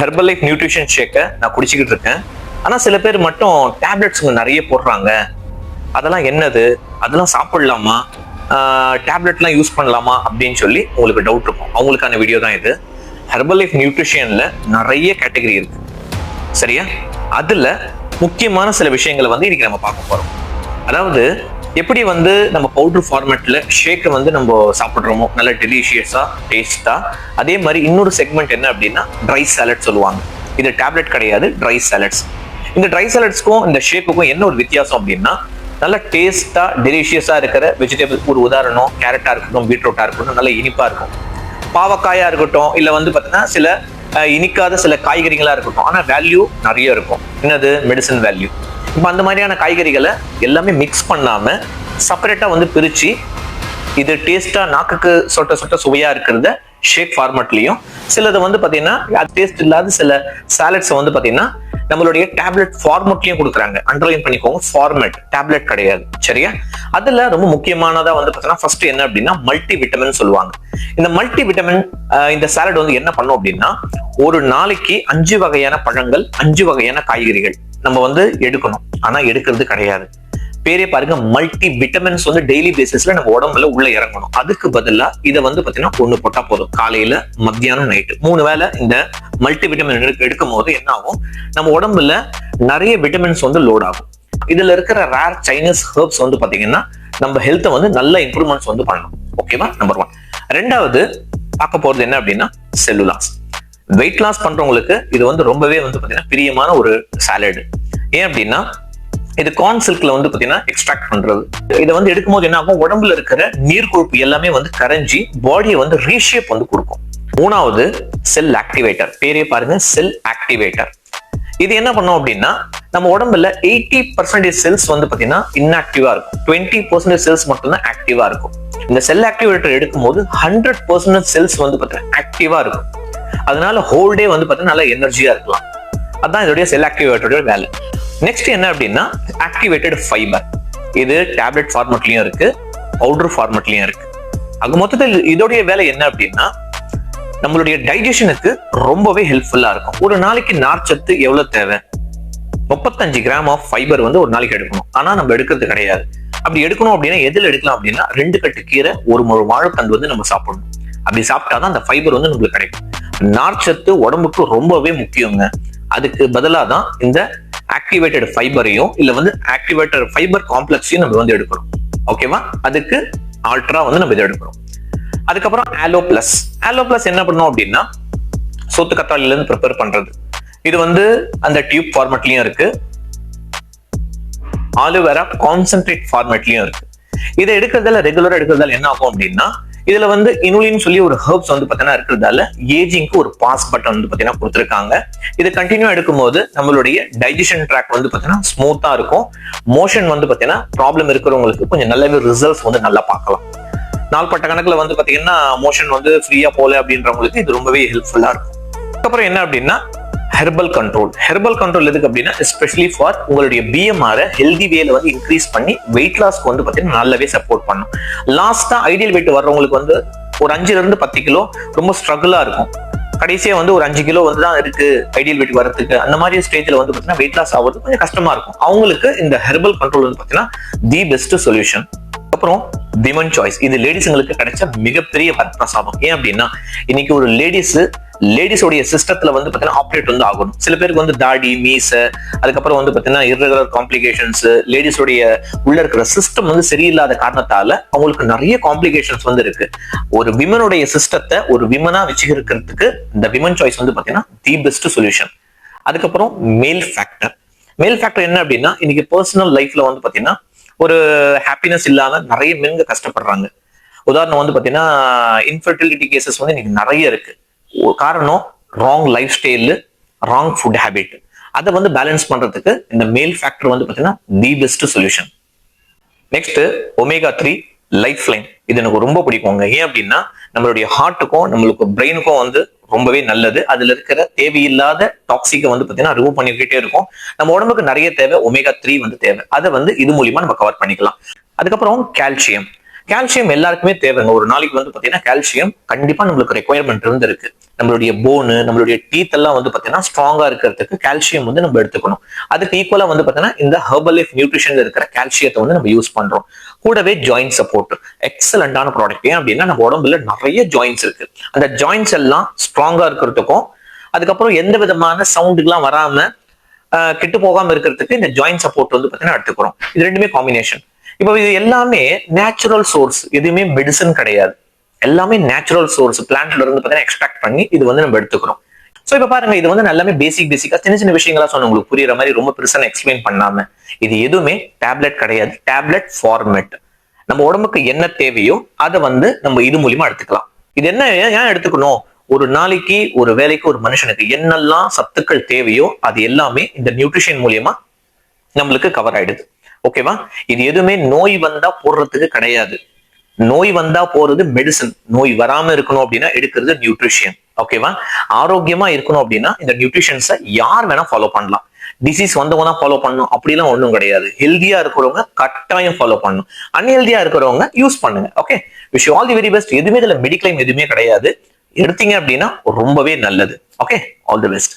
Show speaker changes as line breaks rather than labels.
Herbal life nutrition ஷேக்கை நான் குடிச்சிக்கிட்டு இருக்கேன். ஆனா சில பேர் மட்டும் டேப்லெட்ஸ் நிறைய போடுறாங்க. அதெல்லாம் என்னது, அதெல்லாம் சாப்பிடலாமா, டேப்லெட்லாம் யூஸ் பண்ணலாமா அப்படின்னு சொல்லி உங்களுக்கு டவுட் இருக்கும். அவங்களுக்கான வீடியோ தான் இது. ஹெர்பல் லைஃப் நியூட்ரிஷன்ல நிறைய கேட்டகரி இருக்கு, சரியா? அதுல முக்கியமான சில விஷயங்களை இன்னைக்கு நம்ம பார்க்க போறோம். அதாவது எப்படி நம்ம பவுடர் ஃபார்மேட்ல ஷேக்கை நம்ம சாப்பிட்றோமோ நல்ல டெலிஷியஸா டேஸ்டா, அதே மாதிரி இன்னொரு செக்மெண்ட் என்ன அப்படின்னா ட்ரை சாலட் சொல்லுவாங்க. இது டேப்லெட் கிடையாது, ட்ரை சாலட்ஸ். இந்த ட்ரை சாலட்ஸ்க்கும் இந்த ஷேக்குக்கும் என்ன ஒரு வித்தியாசம் அப்படின்னா, நல்ல டேஸ்டா டெலிஷியஸா இருக்கிற வெஜிடபிள், ஒரு உதாரணம் கேரட்டா இருக்கட்டும், பீட்ரூட்டா இருக்கட்டும், நல்ல இனிப்பா இருக்கும். பாவக்காயா இருக்கட்டும், இல்ல பாத்தீங்கன்னா சில இனிக்காத சில காய்கறிகளா இருக்கட்டும், ஆனா வேல்யூ நிறைய இருக்கும். என்னது? Medicine value. இப்போ அந்த மாதிரியான காய்கறிகளை எல்லாமே மிக்ஸ் பண்ணாம செப்பரேட்டா பிரிச்சு, இது டேஸ்டா நாக்குக்கு சொட்ட சொட்ட சுவையா இருக்கிறத ஷேக் ஃபார்மேட்லயும், சிலது பாத்தீங்கன்னா டேஸ்ட் இல்லாத சில சாலட்ஸ் பாத்தீங்கன்னா நம்மளுடைய டேப்லெட் ஃபார்மேட்லயும் கொடுக்குறாங்க. அண்டர்லைன் பண்ணிக்கோங்க, ஃபார்மேட், டேப்லெட் கிடையாது, சரியா? அதுல ரொம்ப முக்கியமானதா பாத்தீங்கன்னா ஃபர்ஸ்ட் என்ன அப்படின்னா மல்டி விட்டமின் சொல்லுவாங்க. இந்த மல்டி விட்டமின் இந்த சாலட் என்ன பண்ணும் அப்படின்னா, ஒரு நாளைக்கு 5 வகையான பழங்கள், 5 வகையான காய்கறிகள் நம்ம எடுக்கணும். ஆனா எடுக்கிறது கிடையாது. பேரே பாருங்க, மல்டி விட்டமின்ஸ் டெய்லி பேசிஸ்ல நம்ம உடம்புல உள்ள இறங்கணும். அதுக்கு பதிலா இதை பாத்தீங்கன்னா 1 போட்டா போதும். காலையில, மத்தியானம், நைட்டு 3 வேளை இந்த மல்டி விட்டமின் எடுக்கும் போது என்ன ஆகும், நம்ம உடம்புல நிறைய விட்டமின்ஸ் லோட் ஆகும். இதுல இருக்கிற ரேர் சைனீஸ் ஹெர்ப்ஸ் பாத்தீங்கன்னா நம்ம ஹெல்த்தை நல்ல இம்ப்ரூவ்மெண்ட்ஸ் பண்ணணும். ஓகேவா? நம்பர் 1. ரெண்டாவது பார்க்க போறது என்ன அப்படின்னா செல்லுலாஸ். வெயிட் லாஸ் பண்றவங்களுக்கு இது ரொம்பவே பாத்தீங்கன்னா பிரியமான ஒரு சாலட். ஏன் அப்படின்னா இது கார்ன் சில்க்ல பாத்தீங்கன்னா எக்ஸ்ட்ராக்ட் பண்றது. இதை எடுக்கும்போது என்ன ஆகும், உடம்புல இருக்கிற நீர் கொழுப்பு எல்லாமே கரைஞ்சி பாடியை ரீஷேப் கொடுக்கும். 3வது செல் ஆக்டிவேட்டர். பேரே பாருங்க, செல் ஆக்டிவேட்டர். இது என்ன பண்ணும் அப்படின்னா, நம்ம உடம்புல 80% செல்ஸ் பாத்தீங்கன்னா இன்ஆக்டிவா இருக்கும், 20% செல்ஸ் மட்டும்தான் ஆக்டிவா இருக்கும். இந்த செல் ஆக்டிவேட்டர் எடுக்கும்போது 100% செல்ஸ் பாத்தீங்கன்னா ஆக்டிவா இருக்கும். அதனால ஹோல் டே பாத்தீங்கன்னா நல்ல எனர்ஜியா இருக்கலாம். அதான் இதோடைய செல் ஆக்டிவேட்டரோட வேலை. நெக்ஸ்ட் என்ன அப்படின்னா ஆக்டிவேட்டட் ஃபைபர். இது டேப்லெட் ஃபார்மேட்லயும் இருக்கு, பவுடர் ஃபார்மேட்லயும் இருக்கு. அது மொத்தத்தில் இதோடைய வேலை என்ன அப்படின்னா, நம்மளுடைய டைஜஷனுக்கு ரொம்பவே ஹெல்ப்ஃபுல்லா இருக்கும். ஒரு நாளைக்கு நார்ச்சத்து எவ்வளவு தேவை? 35 கிராம் ஆஃப் ஃபைபர் ஒரு நாளைக்கு எடுக்கணும். ஆனா நம்ம எடுக்கிறது கிடையாது. அப்படி எடுக்கணும் அப்படின்னா எதுல எடுக்கலாம் அப்படின்னா, 2 கட்டு கீரை, ஒரு முழு வாழைத்தண்டு நம்ம சாப்பிடணும். அப்படி சாப்பிட்டாதான் அந்த ஃபைபர் நம்மளுக்கு கிடைக்கும். நார்ச்சத்து உடம்புக்கு ரொம்பவே முக்கியங்க. அதுக்கு பதிலாக தான் இந்த ஆக்டிவேட்டட் ஃபைபரையும் இல்ல ஆக்டிவேட்டட் ஃபைபர் காம்ப்ளெக்ஸையும் நம்ம எடுக்கணும். ஓகேவா? அதுக்கு ஆல்ட்ரா நம்ம இதை எடுக்கணும். அதுக்கப்புறம் ஆலோ பிளஸ். ஆலோ பிளஸ் என்ன பண்ணும் அப்படின்னா, சோத்து கத்தாழையில இருந்து ப்ரிப்பேர் பண்றது. இது அந்த டியூப் ஃபார்மேட்லயும் இருக்கு, ஆலோவேரா கான்சென்ட்ரேட் ஃபார்மேட்லயும் இருக்கு. இதை எடுக்கிறதால, ரெகுலரா எடுக்கிறதால என்ன ஆகும் அப்படின்னா, இதுல இனுலின் சொல்லி ஒரு ஹெர்ப்ஸ் பாத்தீங்கன்னா இருக்கிறதால ஏஜிங்க்கு ஒரு பாஸ் பட்டன் பாத்தீங்கன்னா கொடுத்துருக்காங்க. இது கண்டினியூ எடுக்கும்போது நம்மளுடைய டைஜஷன் ட்ராக் பாத்தீங்கன்னா ஸ்மூத்தா இருக்கும். மோஷன் பாத்தீங்கன்னா ப்ராப்ளம் இருக்கிறவங்களுக்கு கொஞ்சம் நல்லாவே ரிசல்ட்ஸ் நல்லா பார்க்கலாம். நாள்பட்ட கணக்குல பாத்தீங்கன்னா மோஷன் ஃப்ரீயா போல அப்படின்றவங்களுக்கு இது ரொம்பவே ஹெல்ப்ஃபுல்லா இருக்கும். அதுக்கப்புறம் என்ன அப்படின்னா ஹெர்பல் கண்ட்ரோல். ஹெர்பல் கண்ட்ரோல் எதுக்கு அப்படின்னா, எஸ்பெஷலி ஃபார் உங்களுடைய பிஎம்ஆர் ஹெல்தி வேல இன்க்ரீஸ் பண்ணி வெயிட் லாஸ்க்கு பாத்தீங்கன்னா நல்லாவே சப்போர்ட் பண்ணும். லாஸ்டா ஐடியல் வெயிட் வர்றவங்களுக்கு ஒரு 5 to 10 கிலோ ரொம்ப ஸ்ட்ரகிளா இருக்கும். கடைசியா ஒரு 5 கிலோ தான் இருக்கு ஐடியல் வெயிட் வரதுக்கு. அந்த மாதிரி ஸ்டேஜ்ல பாத்தீங்கன்னா வெயிட் லாஸ் ஆகுறது கொஞ்சம் கஷ்டமா இருக்கும். அவங்களுக்கு இந்த ஹெர்பல் கண்ட்ரோல் பாத்தீங்கன்னா தி பெஸ்ட் சொல்யூஷன். அப்புறம் விமன் சாய்ஸ். இது லேடிஸ்ங்களுக்கு கிடைச்ச மிகப்பெரிய வரப்பிரசாதம். ஏன் அப்படின்னா, இன்னைக்கு ஒரு லேடிஸோடைய சிஸ்டத்துல பாத்தீங்கன்னா ஆப்ரேட் ஆகணும். சில பேருக்கு தாடி, மீச, அதுக்கப்புறம் பாத்தீங்கன்னா இர்ரெகுலர் காம்ப்ளிகேஷன்ஸ், லேடிஸோடைய உள்ள இருக்கிற சிஸ்டம் சரியில்லாத காரணத்தால அவங்களுக்கு நிறைய காம்ப்ளிகேஷன்ஸ் இருக்கு. ஒரு விமனுடைய சிஸ்டத்தை ஒரு விமனா வச்சுக்கிறதுக்கு இந்த விமன் சாய்ஸ் பாத்தீங்கன்னா தி பெஸ்ட் சொல்யூஷன். அதுக்கப்புறம் மேல் ஃபேக்டர். மேல் ஃபேக்டர் என்ன அப்படின்னா, இன்னைக்கு பர்சனல் லைஃப்ல பாத்தீங்கன்னா ஒரு ஹாப்பினஸ் இல்லாம நிறைய பெண்கள் கஷ்டப்படுறாங்க. உதாரணம் பாத்தீங்கன்னா இன்ஃபர்டிலிட்டி கேசஸ் இன்னைக்கு நிறைய இருக்கு. காரணம் wrong life style, wrong food habit. அதை பேலன்ஸ் பண்றதுக்கு இந்த மேல் ஃபேக்டர் பாத்தீங்கன்னா the best solution. Next omega 3 life line. இது எனக்கு ரொம்ப பிடிக்குங்க. ஏன் அப்படின்னா, நம்மளுடைய ஹார்ட்டுக்கும் நம்மளுக்கு பிரெயினுக்கும் ரொம்பவே நல்லது. அதுல இருக்கிற தேவையில்லாத டாக்ஸிக்கை பாத்தீங்கன்னா ரிமூவ் பண்ணிக்கிட்டே இருக்கும். நம்ம உடம்புக்கு நிறைய தேவை ஒமேகா 3 தேவை. அதை இது மூலியமா நம்ம கவர் பண்ணிக்கலாம். அதுக்கப்புறம் கால்சியம். கால்சியம் எல்லாருக்குமே தேவைங்க. ஒரு நாளைக்கு வந்து பாத்தீங்கன்னா கால்சியம் கண்டிப்பா நம்மளுக்கு ரெக்குயர்மெண்ட் இருக்கு. நம்மளுடைய போனு, நம்மளுடைய டீத் எல்லாம் வந்து பாத்தீங்கன்னா ஸ்ட்ராங்கா இருக்கிறதுக்கு கால்சியம் வந்து நம்ம எடுத்துக்கணும். அதுக்கு ஈக்குவலா வந்து பாத்தீங்கன்னா இந்த ஹெர்பல் லைஃப் நியூட்ரிஷன்ல இருக்கிற கால்சியத்தை வந்து நம்ம யூஸ் பண்றோம். கூடவே ஜாயிண்ட் சப்போர்ட் எக்ஸலண்டான ப்ராடக்ட். ஏன் அப்படின்னா நம்ம உடம்புல நிறைய ஜாயின்ஸ் இருக்கு. அந்த ஜாயின்ஸ் எல்லாம் ஸ்ட்ராங்கா இருக்கிறதுக்கும், அதுக்கப்புறம் எந்த விதமான சவுண்டுக்கெல்லாம் வராம கெட்டு போகாம இருக்கிறதுக்கு இந்த ஜாயிண்ட் சப்போர்ட் வந்து பாத்தீங்கன்னா எடுத்துக்கிறோம். இது ரெண்டுமே காம்பினேஷன். இப்போ இது எல்லாமே நேச்சுரல் சோர்ஸ், எதுவுமே மெடிசன் கிடையாது. எல்லாமே நேச்சுரல் சோர்ஸ், பிளான்ட்ல இருந்து பாத்தீங்கன்னா எக்ஸ்ட்ராக்ட் பண்ணி இது வந்து நம்ம எடுத்துக்கிறோம். சோ இப்ப பாருங்க, இது வந்து எல்லாமே பேசிக்கா சின்ன சின்ன விஷயங்களா சொன்ன, உங்களுக்கு புரியுற மாதிரி ரொம்ப பெருசா எக்ஸ்பிளைன் பண்ணாம. இது எதுவுமே டேப்லெட் கிடையாது, டேப்லெட் ஃபார்மேட். நம்ம உடம்புக்கு என்ன தேவையோ அதை வந்து நம்ம இது மூலியமா எடுத்துக்கலாம். இது என்ன ஏன் எடுத்துக்கணும்? ஒரு நாளைக்கு ஒரு வேலைக்கு ஒரு மனுஷனுக்கு என்னெல்லாம் சத்துக்கள் தேவையோ அது எல்லாமே இந்த நியூட்ரிஷன் மூலியமா நம்மளுக்கு கவர் ஆயிடுது. ஓகேவா? இது எதுவுமே நோய் வந்தா போடுறதுக்கு கிடையாது. நோய் வந்தா போறது மெடிசன். நோய் வராம இருக்கணும் அப்படின்னா எடுக்கிறது நியூட்ரிஷன். ஓகேவா? ஆரோக்கியமா இருக்கணும் அப்படின்னா இந்த நியூட்ரிஷன்ஸை யார் வேணா ஃபாலோ பண்ணலாம். டிசீஸ் வந்தவங்க தான் ஃபாலோ பண்ணணும் அப்படிலாம் ஒன்றும் கிடையாது. ஹெல்தியா இருக்கிறவங்க கட்டாயம் ஃபாலோ பண்ணணும். அன்ஹெல்தியா இருக்கிறவங்க யூஸ் பண்ணுங்க. Okay, wish you all the very best. எதுவுமே இதுல மெடிக்ளைம் எதுவுமே கிடையாது. எடுத்தீங்க அப்படின்னா ரொம்பவே நல்லது. Okay, all the best.